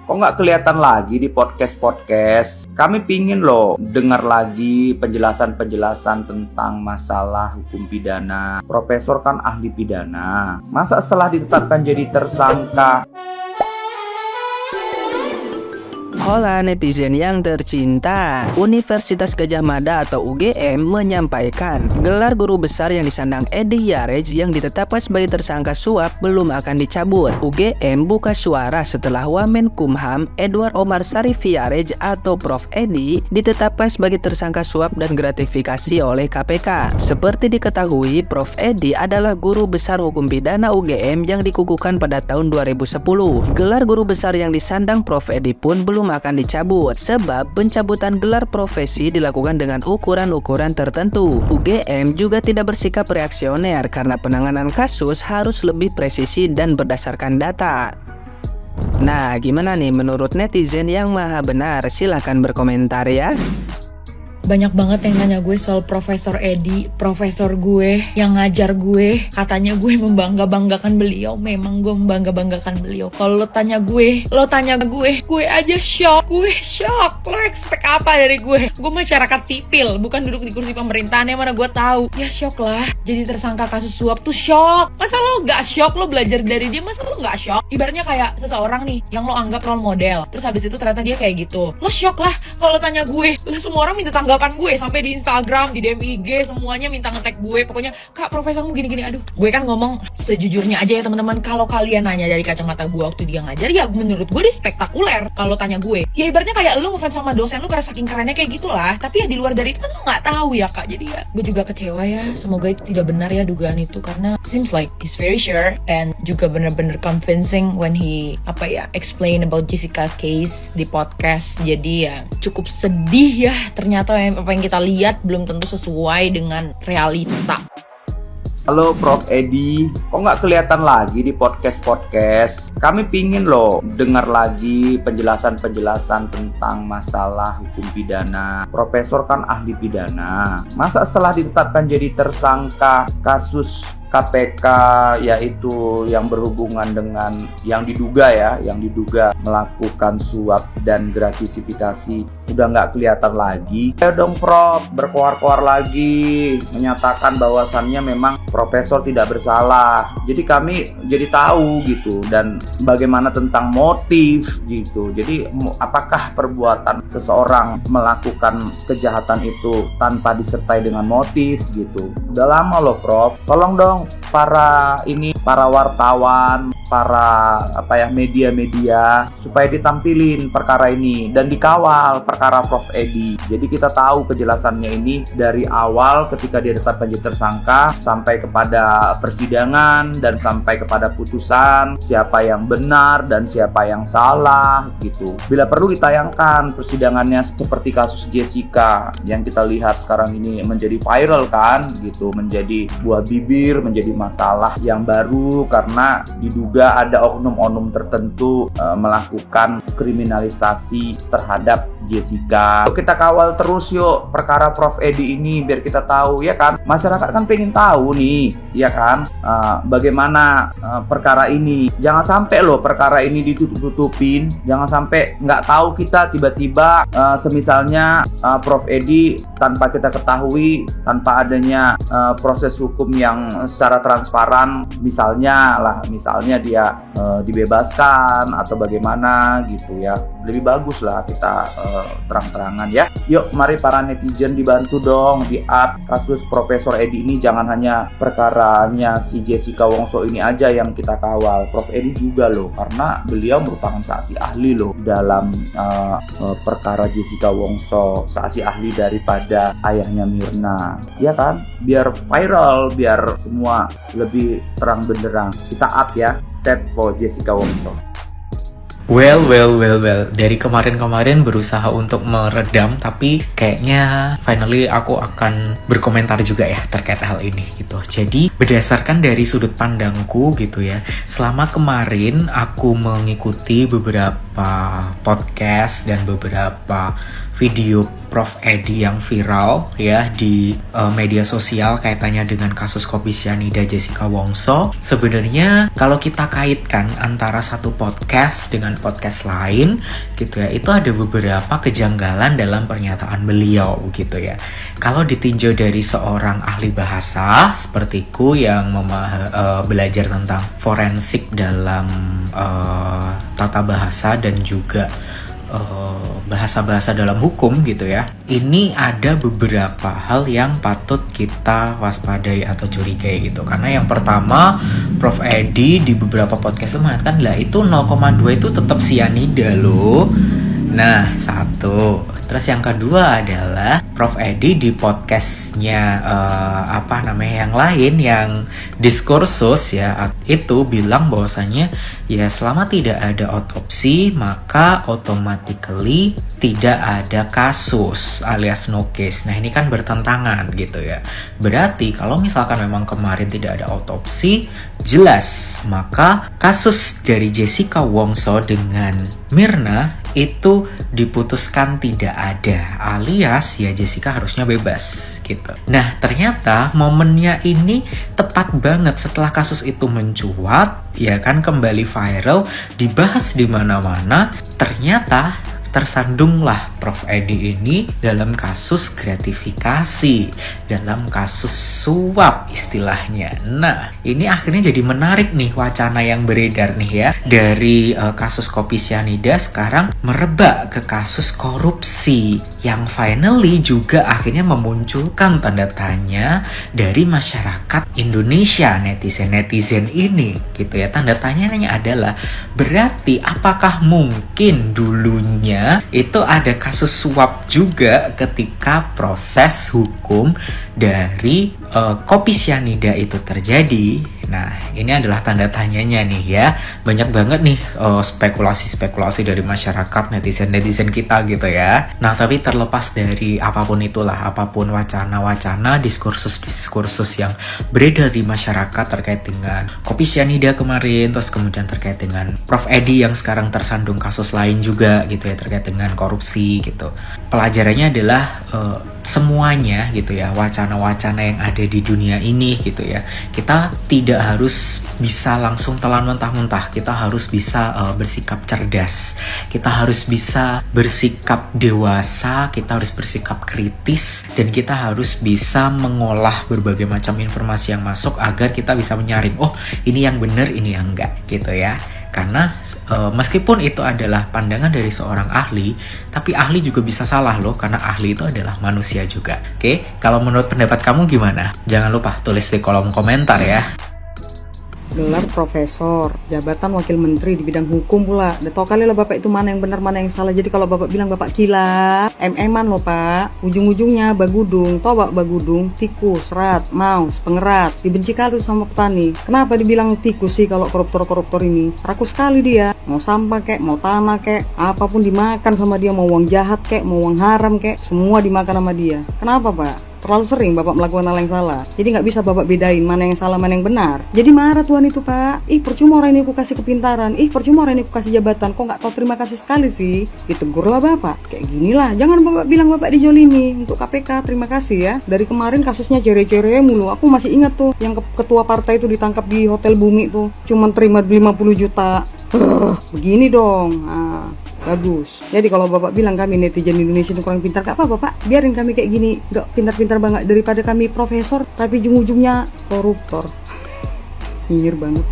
kok nggak kelihatan lagi di podcast-podcast? Kami pingin loh dengar lagi penjelasan-penjelasan tentang masalah hukum pidana. Profesor kan ahli pidana. Masa setelah ditetapkan jadi tersangka? Hola netizen yang tercinta, Universitas Gadjah Mada atau UGM menyampaikan gelar guru besar yang disandang Edy Yarej yang ditetapkan sebagai tersangka suap belum akan dicabut. UGM buka suara setelah Wamenkumham Edward Omar Syarif Yarej atau Prof. Edy ditetapkan sebagai tersangka suap dan gratifikasi oleh KPK. Seperti diketahui, Prof. Edy adalah guru besar hukum pidana UGM yang dikukuhkan pada tahun 2010. Gelar guru besar yang disandang Prof. Edy pun belum akan dicabut sebab pencabutan gelar profesi dilakukan dengan ukuran-ukuran tertentu. UGM juga tidak bersikap reaksioner karena penanganan kasus harus lebih presisi dan berdasarkan data. Nah, gimana nih menurut netizen yang maha benar? Silahkan berkomentar ya. Banyak banget yang nanya gue soal Profesor Edy, profesor gue yang ngajar gue. Katanya gue membangga-banggakan beliau. Memang gue membangga-banggakan beliau. Kalau lo tanya gue aja shock. Gue shock. Lo expect apa dari gue? Gue masyarakat sipil, bukan duduk di kursi pemerintahan yang mana gue tahu. Ya shock lah. Jadi tersangka kasus suap tuh shock. Masa lo gak shock? Lo belajar dari dia, masa lo gak shock? Ibaratnya kayak seseorang nih yang lo anggap role model, terus habis itu ternyata dia kayak gitu. Lo shock lah. Kalau tanya gue, lah semua orang minta tanggapan gue sampai di Instagram, di DM IG semuanya minta nge-tag gue. Pokoknya, "Kak, profesormu gini-gini." Aduh, gue kan ngomong sejujurnya aja ya teman-teman. Kalau kalian nanya dari kacamata gue waktu dia ngajar, ya menurut gue dia spektakuler. Kalau tanya gue, ya ibaratnya kayak lu ngefans sama dosen lu karena saking kerennya kayak gitulah. Tapi ya di luar dari itu kan lu nggak tahu ya Kak. Jadi ya gue juga kecewa ya. Semoga itu tidak benar ya dugaan itu, karena seems like he's very sure and juga bener-bener convincing when he explain about Jessica case di podcast. Jadi ya cukup sedih ya, ternyata apa yang kita lihat belum tentu sesuai dengan realita. Halo Prof. Edy, kok nggak kelihatan lagi di podcast-podcast? Kami pingin loh dengar lagi penjelasan-penjelasan tentang masalah hukum pidana. Profesor kan ahli pidana. Masa setelah ditetapkan jadi tersangka kasus KPK, yaitu yang berhubungan dengan yang diduga melakukan suap dan gratifikasi, udah nggak kelihatan lagi? Ayo dong Prof, berkoar-koar lagi menyatakan bahwasannya memang profesor tidak bersalah. Jadi kami jadi tahu gitu, dan bagaimana tentang motif gitu. Jadi apakah perbuatan seseorang melakukan kejahatan itu tanpa disertai dengan motif gitu? Udah lama loh Prof, tolong dong para wartawan, para media-media supaya ditampilin perkara ini dan dikawal perkara Prof. Edy. Jadi kita tahu kejelasannya ini dari awal ketika dia ditetapkan jadi tersangka sampai kepada persidangan dan sampai kepada putusan, siapa yang benar dan siapa yang salah gitu. Bila perlu ditayangkan persidangannya seperti kasus Jessica yang kita lihat sekarang ini menjadi viral kan gitu, menjadi buah bibir, menjadi masalah yang baru karena diduga ada oknum-oknum tertentu melakukan kriminalisasi terhadap Jessica. Kita kawal terus yuk perkara Prof. Edy ini biar kita tahu ya kan. Masyarakat kan pengen tahu nih ya kan bagaimana perkara ini. Jangan sampai loh perkara ini ditutup-tutupin. Jangan sampai nggak tahu kita tiba-tiba semisalnya Prof. Edy tanpa kita ketahui, tanpa adanya proses hukum yang secara transparan, misalnya dia dibebaskan atau bagaimana gitu ya. Lebih bagus lah kita terang-terangan ya. Yuk mari para netizen dibantu dong di-up kasus Profesor Edy ini. Jangan hanya perkaranya si Jessica Wongso ini aja yang kita kawal, Prof. Edy juga loh, karena beliau merupakan saksi ahli loh dalam perkara Jessica Wongso, saksi ahli daripada ayahnya Mirna ya kan. Biar viral, biar semua lebih terang benderang, kita up ya, set for Jessica Wongso. Well. Dari kemarin berusaha untuk meredam, tapi kayaknya finally aku akan berkomentar juga ya terkait hal ini gitu. Jadi berdasarkan dari sudut pandangku gitu ya, selama kemarin aku mengikuti beberapa podcast dan beberapa video Prof. Edy yang viral ya di media sosial kaitannya dengan kasus kopi cyanida Jessica Wongso. Sebenarnya kalau kita kaitkan antara satu podcast dengan dengan podcast lain gitu ya, itu ada beberapa kejanggalan dalam pernyataan beliau gitu ya. Kalau ditinjau dari seorang ahli bahasa sepertiku yang belajar tentang forensik dalam tata bahasa dan juga bahasa-bahasa dalam hukum gitu ya, ini ada beberapa hal yang patut kita waspadai atau curigai gitu. Karena yang pertama, Prof. Edi di beberapa podcast mengatakan lah itu 0,2 itu tetap sianida loh. Nah, satu. Terus yang kedua adalah Prof. Edi di podcastnya yang lain, yang diskursus ya, itu bilang bahwasannya ya selama tidak ada otopsi maka automatically tidak ada kasus alias no case. Nah ini kan bertentangan gitu ya. Berarti kalau misalkan memang kemarin tidak ada otopsi, jelas maka kasus dari Jessica Wongso dengan Mirna itu diputuskan tidak ada, alias ya Jessica harusnya bebas gitu. Nah ternyata momennya ini tepat banget setelah kasus itu mencuat, ya kan, kembali viral, dibahas di mana-mana. Ternyata tersandunglah Prof. Edi ini dalam kasus gratifikasi, dalam kasus suap istilahnya. Nah, ini akhirnya jadi menarik nih wacana yang beredar nih ya. Dari kasus kopi sianida sekarang merebak ke kasus korupsi yang finally juga akhirnya memunculkan tanda tanya dari masyarakat Indonesia, netizen ini gitu ya. Tanda tanyanya adalah berarti apakah mungkin dulunya itu ada kasus suap juga ketika proses hukum dari kopi sianida itu terjadi? Nah, ini adalah tanda tanyanya nih ya. Banyak banget nih spekulasi-spekulasi dari masyarakat, netizen kita gitu ya. Nah, tapi terlepas dari apapun itulah, apapun wacana-wacana, diskursus yang beredar di masyarakat terkait dengan kopi sianida kemarin, terus kemudian terkait dengan Prof. Edi yang sekarang tersandung kasus lain juga gitu ya, terkait dengan korupsi gitu. Pelajarannya adalah semuanya gitu ya, wacana-wacana yang ada di dunia ini gitu ya, kita tidak harus bisa langsung telan mentah-mentah. Kita harus bisa bersikap cerdas, kita harus bisa bersikap dewasa, kita harus bersikap kritis, dan kita harus bisa mengolah berbagai macam informasi yang masuk agar kita bisa menyaring, oh ini yang benar, ini yang enggak gitu ya. Karena meskipun itu adalah pandangan dari seorang ahli, tapi ahli juga bisa salah loh, karena ahli itu adalah manusia juga. Oke, kalau menurut pendapat kamu gimana? Jangan lupa tulis di kolom komentar ya. Gelar profesor, jabatan wakil menteri di bidang hukum pula. Udah tau kali lah bapak itu mana yang benar, mana yang salah. Jadi kalau bapak bilang bapak gila, MM-an loh pak. Ujung-ujungnya bagudung, tau pak bagudung, tikus, rat, maus, pengerat. Dibenci kali sama petani. Kenapa dibilang tikus sih kalau koruptor-koruptor ini? Rakus sekali dia. Mau sampah kek, mau tanah kek, apapun dimakan sama dia. Mau uang jahat kek, mau uang haram kek, semua dimakan sama dia. Kenapa pak? Terlalu sering bapak melakukan hal yang salah. Jadi nggak bisa bapak bedain mana yang salah, mana yang benar. Jadi marah tuan itu pak. Ih percuma orang ini aku kasih kepintaran. Ih percuma orang ini aku kasih jabatan. Kok nggak tahu terima kasih sekali sih? Ditegurlah bapak. Kayak ginilah. Jangan bapak bilang bapak dijolimi. Untuk KPK terima kasih ya. Dari kemarin kasusnya cere-cere mulu. Aku masih ingat tuh yang ketua partai itu ditangkap di Hotel Bumi tuh. Cuman terima 50 juta. Begini dong. Bagus. Jadi kalau bapak bilang kami netizen Indonesia itu kurang pintar, gak apa-apa pak, biarin kami kayak gini, gak pintar-pintar banget, daripada kami profesor tapi ujung-ujungnya koruptor. Nyinyir banget.